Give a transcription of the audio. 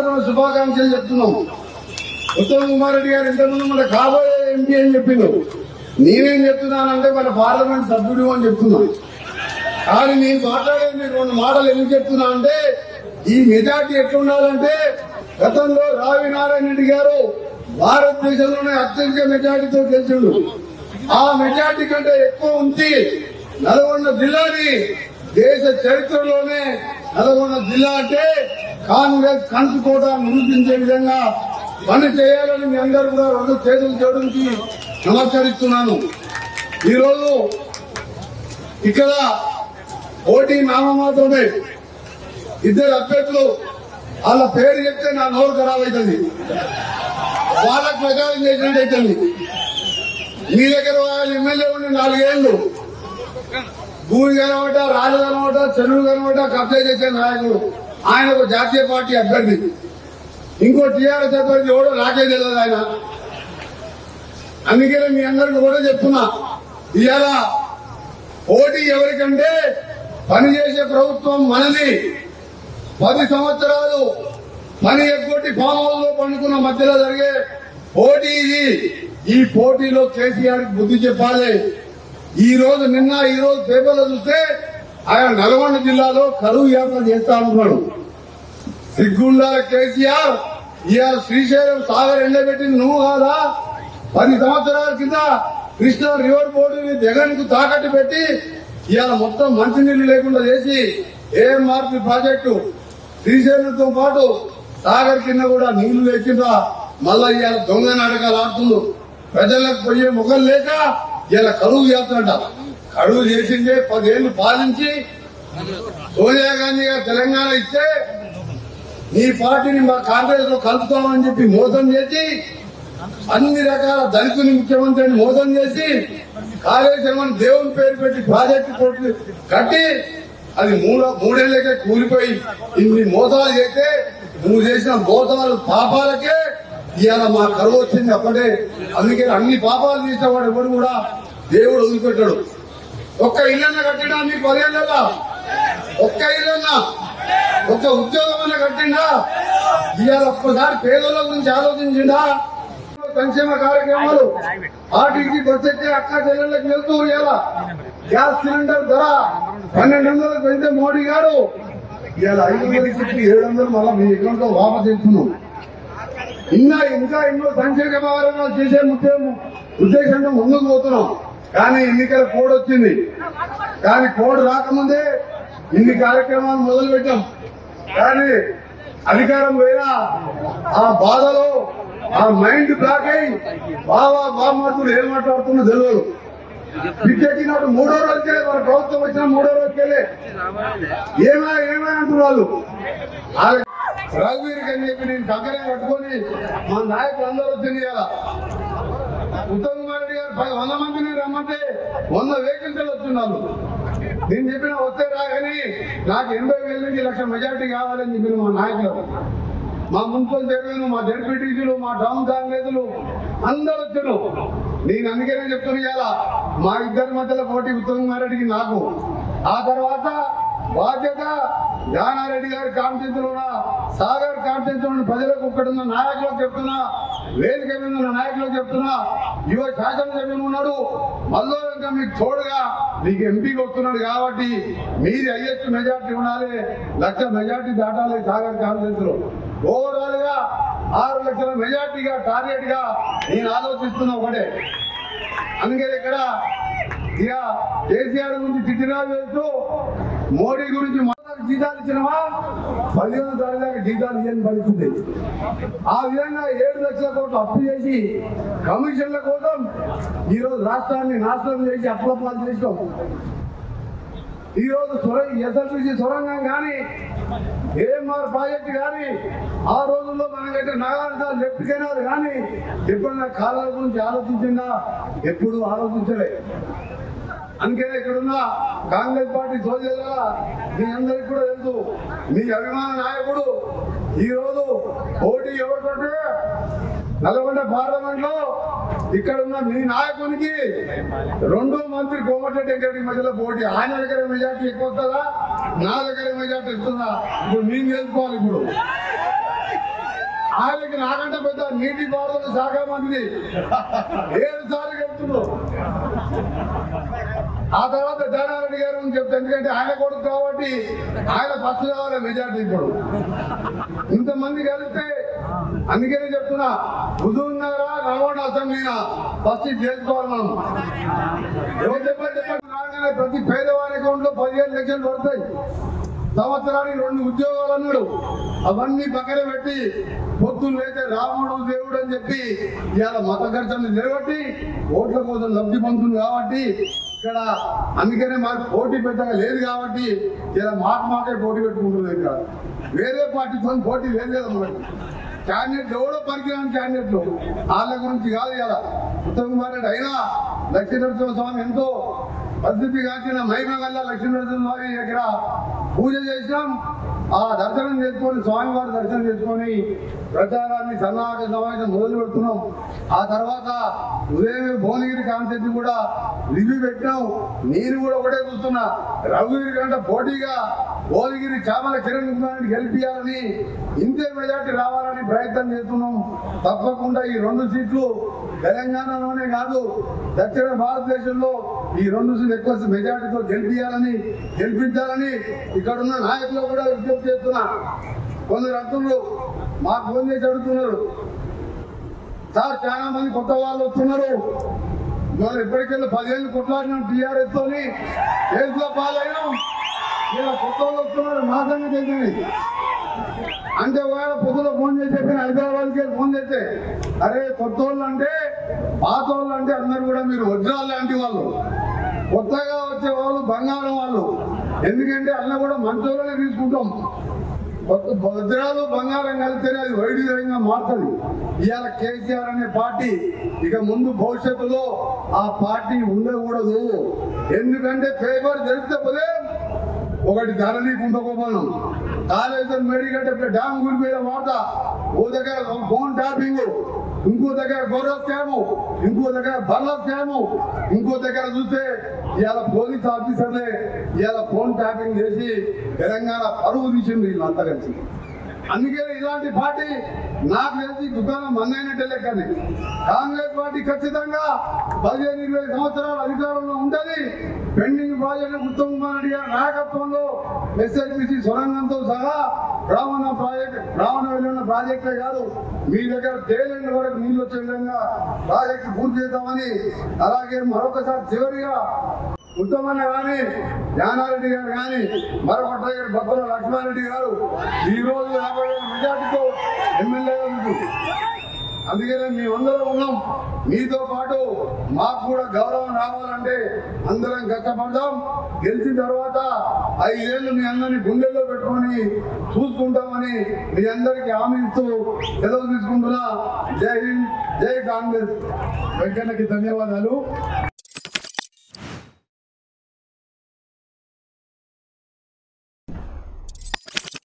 మాత్రమే శుభాకాంక్షలు చెప్తున్నాం. ఉత్తమ్ కుమార్ రెడ్డి గారు ఇంతకుముందు మన కాబోయే ఎంపీ అని చెప్పిండు. నేనేం చెప్తున్నానంటే మన పార్లమెంట్ సభ్యుడు అని చెప్తున్నా. కానీ నేను మాట్లాడేది రెండు మాటలు ఎందుకు చెప్తున్నా అంటే ఈ మెజార్టీ ఎట్లుండాలంటే గతంలో రావి నారాయణ రెడ్డి గారు భారతదేశంలోనే అత్యధిక మెజార్టీతో గెలిచిండు. ఆ మెజార్టీ కంటే ఎక్కువ ఉంచి నల్గొండ జిల్లాని దేశ చరిత్రలోనే నల్గొండ జిల్లా అంటే కాంగ్రెస్ కంచుకోట నిరూపించే విధంగా పని చేయాలని మీ అందరూ కూడా రెండు చేతులు జోడించి నమస్కరిస్తున్నాను. ఈరోజు ఇక్కడ పోటీ నామమాత్రమే. ఇద్దరు అభ్యర్థులు వాళ్ళ పేరు చెప్తే నా నోరు ఖరాబ్ అవుతుంది. వాళ్ళకు ప్రచారం చేసినట్టు అవుతుంది. మీ దగ్గర వాళ్ళు ఎమ్మెల్యే ఉండి 4 ఏళ్లు భూమి కనబట, రాజు కనబట, చెరువు కనబట కబ్జా చేసే నాయకుడు. ఆయన ఒక జాతీయ పార్టీ అభ్యర్థి. ఇంకో టీఆర్ఎస్ అభ్యర్థి ఎవడో నాకే తెలియదు ఆయన. అందుకే మీ అందరికి కూడా చెప్తున్నా, ఇవాళ పోటీ ఎవరికంటే పనిచేసే ప్రభుత్వం మనది. 10 సంవత్సరాలు పని ఎగ్గొట్టి ఫామ్ హౌస్ లో పండుకున్న మధ్యలో జరిగే పోటీ ఇది. ఈ పోటీలో కేసీఆర్ బుద్ధి చెప్పాలి. ఈ రోజు పేపర్లో చూస్తే ఆయన నల్గొండ జిల్లాలో కరువు యాత్ర చేస్తా ఉంటున్నాడు. సిగ్గుండాల కేసీఆర్ ఇవాళ శ్రీశైలం సాగర్ ఎండబెట్టింది నువ్వు కాదా? 10 సంవత్సరాల కింద కృష్ణా రివర్ బోర్డుని జగన్ కు తాకట్టు పెట్టి ఇవాళ మొత్తం మంచినీళ్లు లేకుండా చేసి ఏఎంఆర్పి ప్రాజెక్టు శ్రీశైలంతో పాటు సాగర్ కింద కూడా నీళ్లు లేకుండా మళ్ళా ఇవాళ దొంగ నాటకాలు ఆడుతుండు. ప్రజలకు పోయే ముఖం లేక ఇలా కరువు చేస్తాడ. కరువు చేసిందే 10 ఏళ్లు పాలించి సోనియా గాంధీ గారు తెలంగాణ ఇస్తే నీ పార్టీని మా కాంగ్రెస్ లో కలుపుతామని చెప్పి మోసం చేసి అన్ని రకాల దళితుని ముఖ్యమంత్రిని మోసం చేసి కాళేశ్వరం దేవుని పేరు పెట్టి ప్రాజెక్టు కట్టి అది 3 ఏళ్లకే కూలిపోయి ఇన్ని మోసాలు చేస్తే నువ్వు చేసిన మోసాలు పాపాలకే ఇవాళ మా కరువు వచ్చింది అప్పుడే. అందుకే అన్ని పాపాలు చేసిన వాడు ఎవరు కూడా దేవుడు వదిలిపెట్టాడు. ఒక్క ఇల్లన్న కట్టినా మీకు 10 ఏళ్ళ ఒక్క ఇల్లన్నా ఒక్క ఉద్యోగం అన్న కట్టిండా? ఇవాళ ఒక్కసారి పేదల గురించి ఆలోచించిండా? సంక్షేమ కార్యక్రమాలు ఆర్టీసీ బస్ ఎక్కే అక్క చెల్లెళ్ళకి వెళ్తూ ఇవాళ గ్యాస్ సిలిండర్ ధర 1200 పెడితే మోడీ గారు ఇవాళ 500 చెప్పి 700 మళ్ళా మీ అకౌంట్ లో వాపస్ చేస్తున్నాం. ఇంకా ఎన్నో సంక్షేమ కార్యక్రమాలు చేసే ఉద్దేశంతో ముందుకు పోతున్నాం. కానీ ఎన్నికల కోడ్ వచ్చింది. కానీ కోడ్ రాకముందే ఇన్ని కార్యక్రమాలు మొదలు పెట్టాం. కానీ అధికారం పోయినా ఆ బాధలో ఆ మైండ్ బ్లాక్ అయి బామార్తులు ఏం మాట్లాడుతున్నా తెలియదు. పిచ్చెక్కినప్పుడు 3వ రోజుకెళ్ళే మన ప్రభుత్వం వచ్చిన 3వ రోజుకెళ్ళే ఏమై అంటున్నారు. రఘువీర్ అని చెప్పి నేను దగ్గరే పట్టుకొని మా నాయకులు అందరూ వచ్చింది కదా. ఉత్తమ్ కుమార్ రెడ్డి గారు 100 మందిని రమ్మంటే 100 వెహికల్స్ వస్తున్నారు. నేను చెప్పిన వస్తే రాగాని నాకు 80,000 నుంచి 1,00,000 మెజార్టీ కావాలని చెప్పిన మా నాయకులు, మా మున్సిపల్ చైర్మన్, మా జడ్పీటీసీలు, మా టౌన్ కాంగ్రెస్లు అందరూ వచ్చారు. నేను అందుకనే చెప్తున్నా ఇవాళ మా ఇద్దరి మధ్యలో పోటీ ఉత్తమ్ కుమార్ రెడ్డికి నాకు. ఆ తర్వాత బాధ్యత జానారెడ్డి గారి కాన్స్టిట్యూన్సీలో సాగర్ కాన్స్టిట్యూన్సీ ప్రజలకు ఇక్కడున్న నాయకులకు చెప్తున్నా, వేదిక మీద ఉన్న నాయకులకు చెప్తున్నా, యువ శాసనసభ్యులు ఉన్నాడు మళ్ళీ ఇంకా మీకు తోడుగా మీకు ఎంపీకి వస్తున్నాడు కాబట్టి మీది హైయెస్ట్ మెజార్టీ ఉండాలి. 1,00,000 మెజార్టీ దాటాలి సాగర్ కాన్స్టిట్యూన్సీలో. ఓవరాల్ గా 6 లక్షల మెజార్టీగా టార్గెట్ గా నేను ఆలోచిస్తున్నా ఒకటే. అందుకని ఇక్కడ ఇక కేసీఆర్ గురించి తిట్టినా వేస్తూ మోడీ గురించి జీతాలు ఇచ్చినవా 15వ తారీఖు దాకా జీతాలు ఇవ్వని పరిస్థితి. ఆ విధంగా 7 లక్షల కోట్లు అప్పు చేసి కమిషన్ల కోసం ఈరోజు రాష్ట్రాన్ని నాశనం చేసి అప్పులపాలు చేసాం. ఈరోజు ఎస్ఎల్బిసి సొరంగం కానీ ఏఎంఆర్ ప్రాజెక్టు కానీ ఆ రోజుల్లో మనకైతే నాగార్జున లెఫ్ట్ కెనాల్ కానీ ఎప్పుడైనా కాలాల గురించి ఆలోచించిందా? ఎప్పుడు ఆలోచించలే. అందుకనే ఇక్కడున్న కాంగ్రెస్ పార్టీ సోదరులుగా మీ అందరికి కూడా తెలుసు, మీ అభిమాన నాయకుడు ఈరోజు పోటీ ఎవరికంటే నల్గొండ పార్లమెంట్ లో ఇక్కడున్న మీ నాయకునికి 2వ మంత్రి కోమటిరెడ్డి వెంకటరెడ్డి మధ్యలో పోటీ. ఆయన దగ్గర మెజార్టీ ఎక్కువ వస్తుందా, నా దగ్గర మెజార్టీ ఇస్తుందా? ఇప్పుడు మేము తెలుసుకోవాలి. ఇప్పుడు ఆయనకి నాకంటే పెద్ద నీటి పారుదల శాఖ మంత్రి 7 సార్లు చెప్తున్నాడు. ఆ తర్వాత జానారెడ్డి గారు అని చెప్తే, ఎందుకంటే ఆయన కొడుకు కాబట్టి ఆయన ఫస్ట్ కావాలి మెజార్టీ. ఇప్పుడు ఇంతమంది కలిస్తే అందుకనే చెప్తున్నా, హుజూర్నగర్ నల్గొండ అసెంబ్లీనా ఫస్ట్ చేసుకోవాలి మనం. ఎవరు చెప్పండి రాగానే ప్రతి పేదవారి అకౌంట్ లో 15 లక్షలు పడతాయి. సంవత్సరానికి 2 ఉద్యోగాలు అన్నాడు. అవన్నీ పక్కన పెట్టి పొత్తులు అయితే రాముడు దేవుడు అని చెప్పి ఇవాళ మత ఘర్షణలు నిలబట్టి ఓట్ల కోసం లబ్ధి పొందుతుంది. కాబట్టి ఇక్కడ అందుకనే మాకు పోటీ పెద్దగా లేదు. కాబట్టి ఇలా మాకే పోటీ పెట్టుకుంటుంది. ఇక్కడ వేరే పార్టీతో పోటీ లేదు కదా. మనకి క్యాండిడేట్లు ఎవడో పనికిరాని క్యాండిడేట్లు, వాళ్ళ గురించి కాదు. ఇలా ఉత్తమ్ కుమార్ రెడ్డి అయినా లక్ష్మీనరసింహ స్వామి ఎంతో పరిస్థితి కాచిన మహిమ గల్ల లక్ష్మీనరసింహ స్వామి దగ్గర పూజ చేసినాం. ఆ దర్శనం చేసుకొని స్వామివారి దర్శనం చేసుకొని ప్రచారాన్ని సన్నాహక సమావేశం మొదలు పెడుతున్నాం. ఆ తర్వాత ఉదయమే భువనగిరి కాన్సెప్ట్ కూడా రివ్యూ పెట్టినాం. నేను కూడా ఒకటే చూస్తున్నా, రఘుగిరి కంటే పోటీగా భువనగిరి చామల కిరణ్ కుమార్ని గెలిపించాలని, ఇంతే మెజార్టీ రావాలని ప్రయత్నం చేస్తున్నాం. తప్పకుండా ఈ 2 సీట్లు తెలంగాణలోనే కాదు దక్షిణ భారతదేశంలో ఈ 2 సీట్లు ఎక్కువ మెజార్టీతో గెలిపించాలని ఇక్కడున్న నాయకులు కూడా విజ్ఞప్తి చేస్తున్నా. కొందరు అర్థంలో మాకు ఫోన్ చేసి అడుగుతున్నారు, సార్ చాలా మంది కొత్త వాళ్ళు వస్తున్నారు, మనం ఎప్పటికెళ్ళి 10 ఏళ్ళు కొట్లాడినాం టీఆర్ఎస్ తోని, కేసులో పాలైనాం, ఇలా కొత్త వాళ్ళు వస్తున్నారు మా సంగతి ఏంటని అంటే ఒకవేళ పొద్దులో ఫోన్ చేసి చెప్పిన హైదరాబాద్కి వెళ్ళి ఫోన్ చేస్తే, అరే కొత్త వాళ్ళు అంటే పాత వాళ్ళు అంటే అందరు కూడా మీరు వజ్రాలు లాంటి వాళ్ళు, కొత్తగా వచ్చే వాళ్ళు బంగారం వాళ్ళు. ఎందుకంటే అన్న కూడా మంచోళ్ళనే తీసుకుంటాం. వజ్రాలు బంగారం కలిస్తేనే అది వైద్యంగా మారుతుంది. ఇవాళ కేసీఆర్ అనే పార్టీ ఇక ముందు భవిష్యత్తులో ఆ పార్టీ ఉండకూడదు. ఎందుకంటే పేపర్ తెలిస్తే పోతే ఒకటి ధరని కుంభకోణం, కాళేశ్వరం మేడిగడ్డ డ్యామ్ గురిపోయిన వార్త, ఓ దగ్గర ఫోన్ ట్యాపింగ్, ఇంకో దగ్గర గొర్రె స్కాము, ఇంకో దగ్గర బర్ల స్కాము, ఇంకో దగ్గర చూస్తే ఇవాళ పోలీస్ ఆఫీసర్లే ఇవాళ ఫోన్ ట్యాపింగ్ చేసి తెలంగాణ పరువు తీసింది వీళ్ళంతా కలిసి. అందుకే ఇలాంటి పార్టీ నాకు తెలిసి దుకాణం మందైనట్టే లెక్కది. కాంగ్రెస్ పార్టీ ఖచ్చితంగా 15-20 సంవత్సరాల అధికారంలో ఉంటుంది. పెండింగ్ ప్రాజెక్టు ఉత్తమ్ కుమార్ రెడ్డి గారి నాయకత్వంలో ఎస్ఎల్బిసి సొరంగంతో సహా రావణ వెళ్ళిన ప్రాజెక్టే కాదు, మీ దగ్గర తేలిండి వరకు నీళ్ళు వచ్చే విధంగా ప్రాజెక్టు పూర్తి చేద్దామని, అలాగే మరొకసారి చివరిగా ఉత్తమన్న కానీ జానారెడ్డి గారు కానీ మరొక బొక్కల లక్ష్మారెడ్డి గారు ఈ రోజు 50,000 మెజార్టీతో ఎమ్మెల్యేగా ఉంటుంది. అందుకనే మేమందరం ఉన్నాం. మీతో పాటు మాకు కూడా గౌరవం రావాలంటే అందరం కష్టపడదాం. గెలిచిన తర్వాత 5 ఏళ్ళు మీ అందరినీ గుండెల్లో పెట్టుకొని చూసుకుంటామని మీ అందరికీ హామీ ఇస్తూ సెలవు తీసుకుంటున్నా. జై హింద్, జై కాంగ్రెస్. వెంకన్నకి ధన్యవాదాలు.